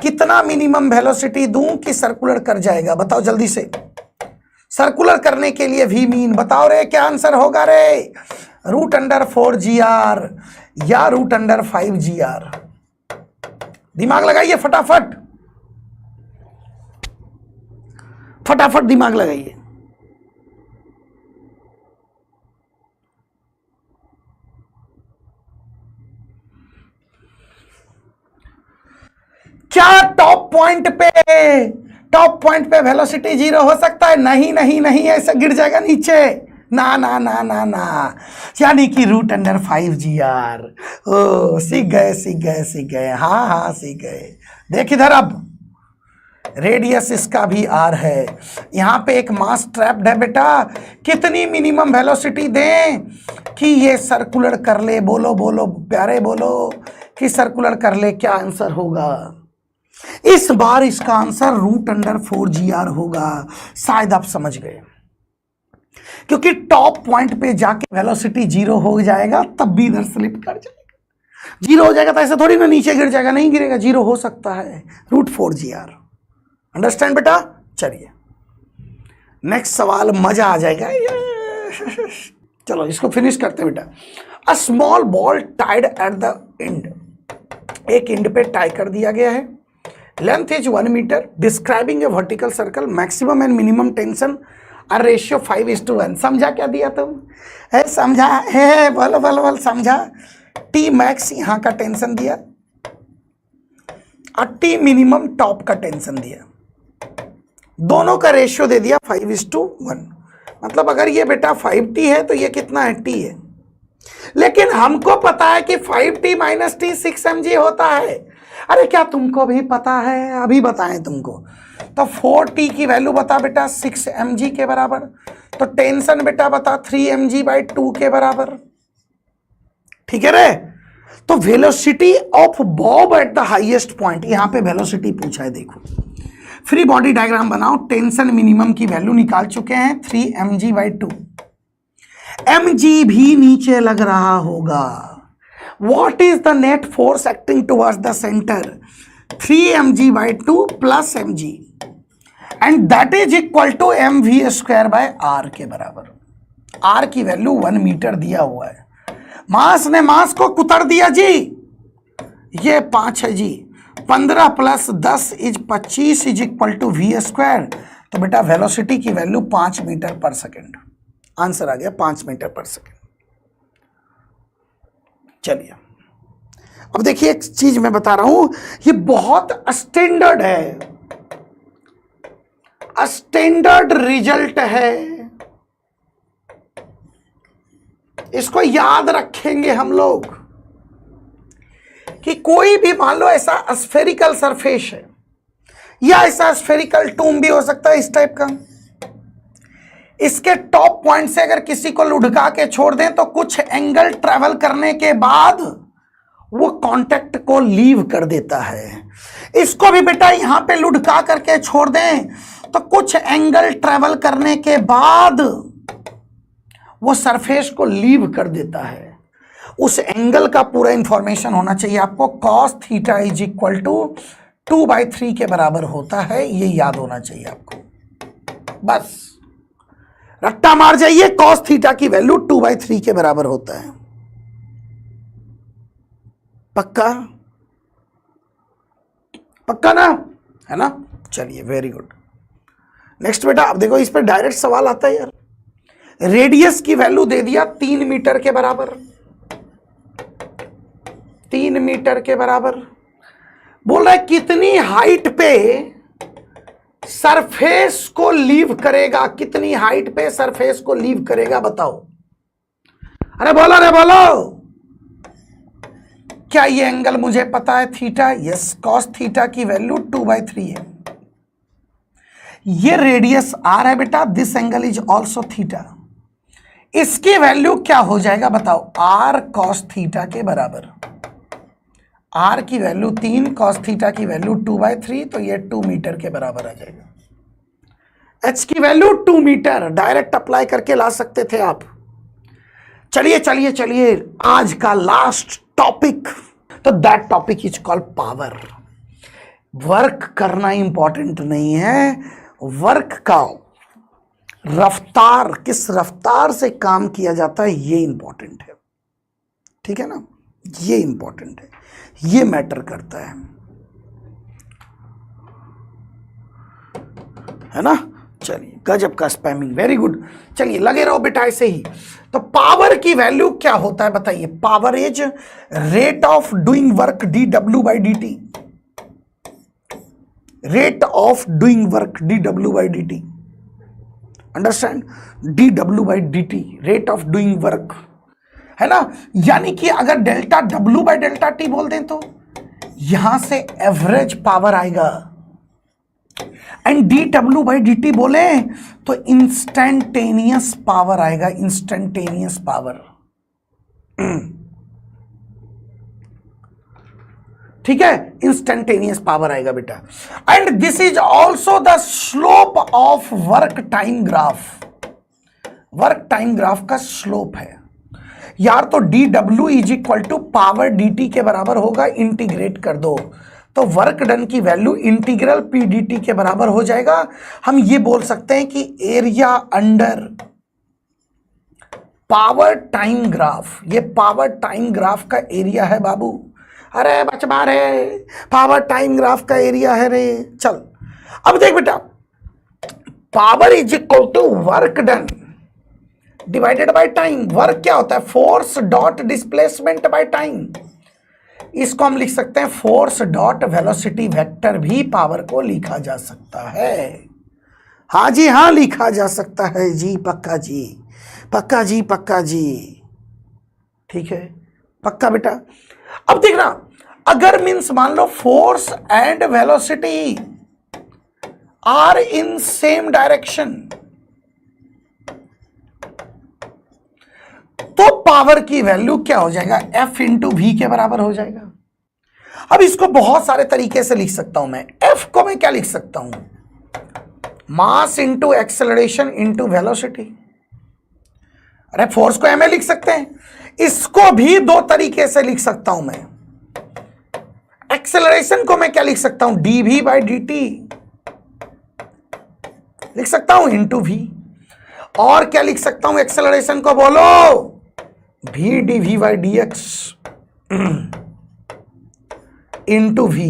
Speaker 1: कितना मिनिमम वेलोसिटी दूं कि सर्कुलर कर जाएगा? बताओ जल्दी से। सर्कुलर करने के लिए v मीन बताओ रे, क्या आंसर होगा रे? √4GR या √5GR? दिमाग लगाइए फटाफट, फटाफट दिमाग लगाइए। क्या टॉप पॉइंट पे वेलोसिटी जीरो हो सकता है? नहीं नहीं नहीं, ऐसा गिर जाएगा नीचे, ना ना ना ना ना, यानी कि √5GR। ओ सीख गए सीख गए सीख गए, हाँ हाँ सीख गए। देख इधर, अब रेडियस इसका भी r है। यहाँ पे एक मास ट्रैप्ड है बेटा, कितनी मिनिमम वेलोसिटी दें कि ये सर्कुलर कर ले? बोलो बोलो प्यारे, बोलो कि सर्कुलर कर ले, क्या आंसर होगा? इस बार इसका आंसर √4GR होगा। शायद आप समझ गए, क्योंकि टॉप पॉइंट पे जाके वेलोसिटी 0 हो जाएगा, तब भी इधर स्लिप कर जाएगा। 0 हो जाएगा तो ऐसे थोड़ी ना नीचे गिर जाएगा, नहीं गिरेगा, 0 हो सकता है। √4GR, अंडरस्टैंड बेटा? चलिए नेक्स्ट सवाल, मजा आ जाएगा। चलो इसको फिनिश करते हैं बेटा। A small ball tied at the end, एक एंड पे टाई कर दिया गया है। Length is 1 metre, describing a vertical circle, maximum and minimum tension और रेशियो 5:1। समझा क्या दिया तुम? है समझा? है बोलो बोलो बोलो, समझा? टी मैक्स यहाँ का टेंशन दिया और टी मिनिमम टॉप का टेंशन दिया, दोनों का रेशियो दे दिया 5:1। मतलब अगर ये बेटा 5T है तो ये कितना है? T है। लेकिन हमको पता है कि 5T - T 6 mg होता है। अरे क्या तुमको भी पता है? अभी बताएं तुमको। तो 4T की वैल्यू बता बेटा 6 mg के बराबर, तो टेंशन बेटा बता 3 mg/2 के बराबर। ठीक है रे? तो velocity of Bob at the highest point, यहां पे वेलोसिटी पूछा है। देखो फ्री बॉडी डायग्राम बनाओ, टेंशन मिनिमम की वैल्यू निकाल चुके हैं 3 mg/2। mg भी नीचे लग रहा होगा। What is the net force acting towards the centre? 3 mg/2 plus mg, and that is equal to mv²/r के बराबर। r की वैल्यू 1 मीटर दिया हुआ है। मास ने मास को कुतर दिया जी, ये 5 है जी। 15 + 10 = 25 इज इक्वल टू v²। तो बेटा वेलोसिटी की वैल्यू 5 मीटर पर सेकेंड। आंसर आ गया 5 मीटर पर सेकेंड। चलिए अब देखिए, एक चीज मैं बता रहा हूं, ये बहुत स्टैंडर्ड है, स्टैंडर्ड रिजल्ट है। इसको याद रखेंगे हम लोग कि कोई भी मान लो ऐसा स्फेरिकल सरफेस है, या ऐसा स्फेरिकल टूम भी हो सकता है इस टाइप का। इसके टॉप पॉइंट से अगर किसी को लुढ़का के छोड़ दें तो कुछ एंगल ट्रेवल करने के बाद वो कांटेक्ट को लीव कर देता है। इसको भी बेटा यहां पे लुढ़का करके छोड़ दें तो कुछ एंगल ट्रेवल करने के बाद वो सरफेस को लीव कर देता है। उस एंगल का पूरा इंफॉर्मेशन होना चाहिए आपको। cos θ = 2/3 के बराबर होता है, ये याद होना चाहिए आपको। बस रट्टा मार जाइए, cos θ की वैल्यू 2/3 के बराबर होता है। पक्का? पक्का ना? है ना? चलिए वेरी गुड। नेक्स्ट बेटा, अब देखो इस पर डायरेक्ट सवाल आता है यार। रेडियस की वैल्यू दे दिया 3 मीटर के बराबर, 3 मीटर के बराबर। बोल रहा है कितनी हाइट पे सरफेस को लीव करेगा, कितनी हाइट पे सरफेस को लीव करेगा बताओ। अरे बोलो, अरे बोलो। क्या ये एंगल मुझे पता है थीटा? यस, cos θ की वैल्यू 2/3 है। ये रेडियस r है बेटा, this angle is also theta. इसकी वैल्यू क्या हो जाएगा बताओ? r cos θ के बराबर। r की वैल्यू 3, cos θ की वैल्यू 2/3, तो ये 2 मीटर के बराबर आ जाएगा। h की वैल्यू 2 मीटर डायरेक्ट अप्लाई करके ला सकते थे आप। चलिए चलिए चलिए, आज का लास्ट टॉपिक, तो that topic is called power. Work करना इंपॉर्टेंट नहीं है, वर्क का रफ्तार, किस रफ्तार से काम किया जाता है, ये इंपॉर्टेंट है। ठीक है ना? ये इंपॉर्टेंट है, ये मैटर करता है ना? चलिए, गजब का स्पैमिंग, वेरी गुड। चलिए लगे रहो बेटा ऐसे ही। तो पावर की वैल्यू क्या होता है बताइए? Power is rate of doing work dw/dt। Rate of doing work dw/dt, understand? dw/dt, rate of doing work, है ना? यानी कि अगर डेल्टा w/ΔT बोल दें तो यहां से एवरेज पावर आएगा। And D W by D T बोले तो इंस्टेंटेनियस पावर आएगा, इंस्टेंटेनियस पावर। ठीक है, इंस्टेंटेनियस पावर आएगा बेटा। And this is also the slope of work time graph. Work time graph का स्लोप है यार। तो D W is equal to power D T के बराबर होगा, इंटीग्रेट कर दो तो वर्क डन की value integral P D T के बराबर हो जाएगा। हम ये बोल सकते हैं कि area under power time graph, ये पावर टाइम ग्राफ का एरिया है बाबू। अरे बचवा रे, पावर टाइम ग्राफ का एरिया है रे। चल अब देख बेटा, power is equal to work done divided by time. Work क्या होता है? Force dot displacement by time. इसको हम लिख सकते हैं फोर्स डॉट वेलोसिटी वेक्टर, भी पावर को लिखा जा सकता है। हाँ जी हाँ, लिखा जा सकता है जी, पक्का जी, पक्का जी, पक्का जी। ठीक है, पक्का बेटा। अब देखना, अगर मीन्स मान लो force and velocity are in same direction, तो पावर की वैल्यू क्या हो जाएगा? F इंटू वी के बराबर हो जाएगा। अब इसको बहुत सारे तरीके से लिख सकता हूं मैं। F को मैं क्या लिख सकता हूं? मास इंटू एक्सेलरेशन इंटू वेलोसिटी। अरे फोर्स को एम लिख सकते हैं, इसको भी दो तरीके से लिख सकता हूं मैं। एक्सेलरेशन को मैं क्या लिख सकता हूं? D V by D T लिख सकता हूं इंटू वी। और क्या लिख सकता हूं एक्सेलरेशन को? बोलो, V D V by D X into V,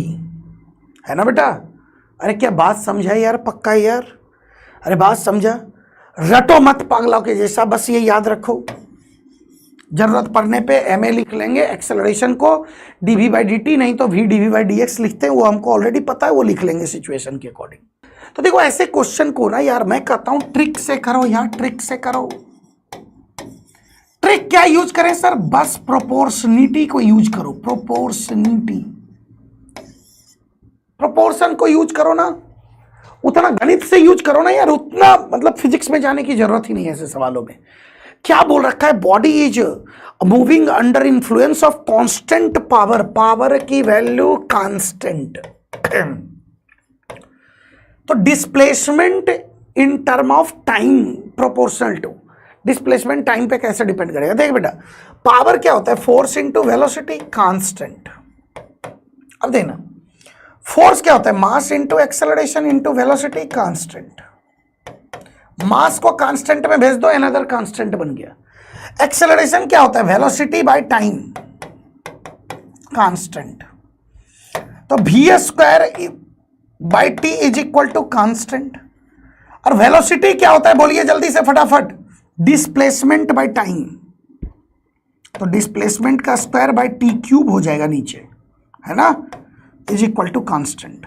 Speaker 1: है ना बेटा? अरे क्या बात समझा यार, पक्का यार? अरे बात समझा? रटो मत पागलों के जैसा, बस ये याद रखो। जरूरत पड़ने पे एम ए लिख लेंगे, एक्सेलरेशन को D V by D T, नहीं तो V D V by D X लिखते हैं, वो हमको ऑलरेडी पता है, वो लिख लेंगे सिचुएशन के अकॉर्डिंग। तो देखो ऐसे क्वेश्चन को ना यार मैं कहता हूं ट्रिक से करो यार, ट्रिक से करो। ट्रिक क्या यूज करें सर? बस प्रोपोर्शनिटी को यूज करो, प्रोपोर्शनिटी, प्रोपोर्शन को यूज करो ना। उतना गणित से यूज करो ना यार, उतना मतलब फिजिक्स में जाने की जरूरत ही नहीं है ऐसे सवालों में। क्या बोल रखा है? Body is moving under influence of constant power, power की वैल्यू कांस्टेंट। तो displacement in term of time proportional to, displacement time पे कैसे डिपेंड करेगा? देख बेटा, पावर क्या होता है? Force into velocity constant. अब देखना, फोर्स क्या होता है? Mass into acceleration into velocity constant. Mass को कांस्टेंट में भेज दो, अनदर कांस्टेंट बन गया। एक्सेलरेशन क्या होता है? Velocity by time constant. तो V square by T is equal to constant. और वेलोसिटी क्या होता है? बोलिए जल्दी से फटाफट। Displacement by time. तो डिस्प्लेसमेंट का स्क्वायर बाय टी क्यूब हो जाएगा नीचे, है ना, इज इक्वल टू कांस्टेंट।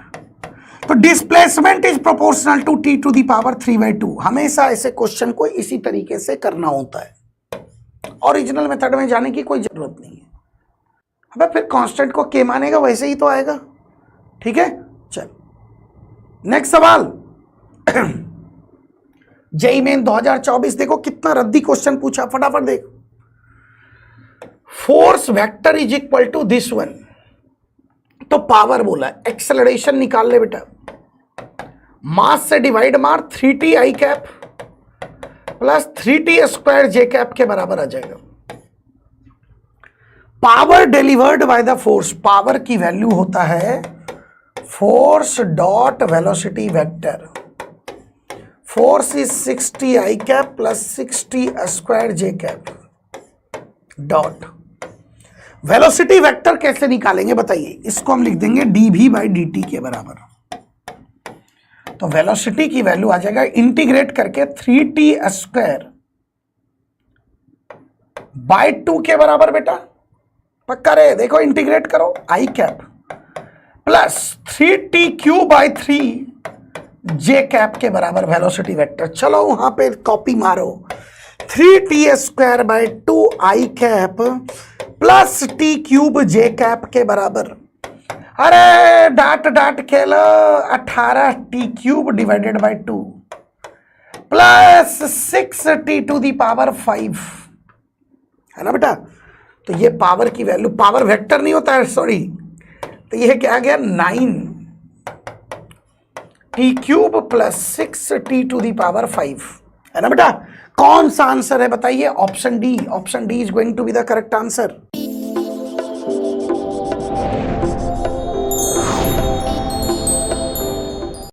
Speaker 1: तो displacement is proportional to T to the power 3/2। हमेशा ऐसे क्वेश्चन को इसी तरीके से करना होता है, ओरिजिनल मेथड में जाने की कोई जरूरत नहीं है। अबे फिर कांस्टेंट को के मानेगा वैसे ही तो आएगा। ठीक है, चल नेक्स्ट सवाल। जेई मेन 2024 देखो कितना रद्दी क्वेश्चन पूछा, फटाफट देख। Force vector is equal to this one, तो पावर बोला, एक्सेलरेशन निकाल ले बेटा। मास से डिवाइड मार, 3t I cap plus 3t square J cap के बराबर आ जाएगा। Power delivered by the force, power की वैल्यू होता है force dot velocity vector. Force is 60 I cap plus 60 square J cap dot. Velocity vector कैसे निकालेंगे बताइए? इसको हम लिख देंगे D V by D T के बराबर। तो वेलोसिटी की वैल्यू आ जाएगा इंटीग्रेट करके 3t स्क्वायर बाय 2 के बराबर बेटा, पक्का रे? देखो इंटीग्रेट करो, i cap plus 3t cube by 3 j cap के बराबर वेलोसिटी वेक्टर। चलो वहां पे कॉपी मारो, 3t square by 2 I cap plus T cube J cap के बराबर। अरे dot dot Khelo, 18t³ divided by 2 plus 6t⁵ है ना बेटा। तो ये पावर की वैल्यू, पावर वेक्टर नहीं होता है, सॉरी, तो ये क्या आ गया 9t³ प्लस 6t⁵ है ना बेटा। कौन सा आंसर है बताइए? Option D, option D is going to be the correct answer.